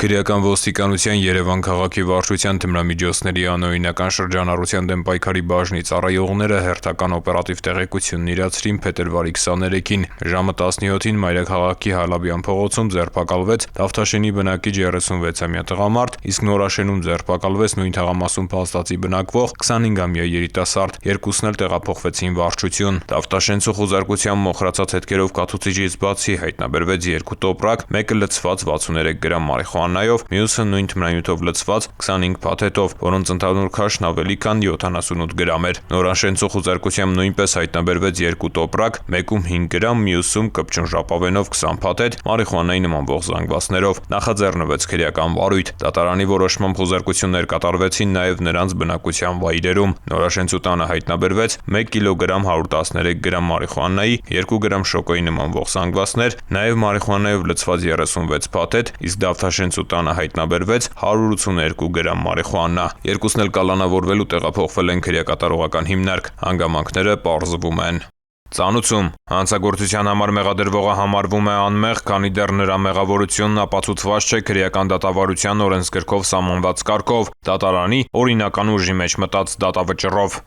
Քրեական ոստիկանության Երևան քաղաքի վարչության թմրամիջոցների անօրինական շրջանառության դեմ պայքարի բաժնի ծառայողները հերթական օպերատիվ տեղեկությունն իրացրին փետրվարի 23-ին ժամը 17-ին Մայրաքաղաքի Հալաբյան փողոցում ձերբակալվեց Դավթաշենի բնակիչ 36-ամյա տղամարդ, իսկ Նորաշենում ձերբակալվեց նույն թաղամասում փաստացի բնակվող 25-ամյա երիտասարդ, երկուսն էլ տեղափոխվեցին վարչություն։ Դավթաշենցու խուզարկությամբ մոխրացած հետքերով կաթուցիչից բացի հայտնաբերվեց 2 տոպրակ, մեկը լցված 63 գրամ մարիխուանայով, մյուսը նույն թմրանյութով լցված 25 փաթեթով, որոնց ընդհանուր քաշն ավելի քան 78 գրամ էր։ Նորաշենցու խուզարկությամբ նույնպես հայտնաբերվեց 2 տոպրակ, մեկում 5 գրամ, մյուսում կպչուն ժապավենով 20 փաթեթ, մարիխուանայի նմանվող զանգվածներով։ Նախաձեռնվեց քրեական վարույթ։ Դատարանի որոշմամբ խուզարկություններ կատարվեցին նաև նրանց բնակության վայրերում։ Նորաշենցու տանը հայտնաբերվեց 1 կիլոգրամ 113 գրամ մարիխուանայի, 2 գրամ շոկոյի նմանվող զանգվածներ, նաև մարիխուանայով լցված 36 փաթեթ, իսկ Դավթաշենցու տանը հայտնաբերվեց 182 գրամ մարիխուանա։ Երկուսն էլ կալանավորվել ու տեղափոխվել են քրեակատարողական հիմնարկ։ Հանգամանքները պարզվում են։ Ծանուցում հանցագործության համար մեղադրվողը համարվում է անմեղ, քանի դեռ նրա մեղավորությունն ապացուցված չէ քրեական դատավարության օրենսգրքով սահմանված կարգով, դատարանի օրինական ուժի մեջ մտած դատավճռով։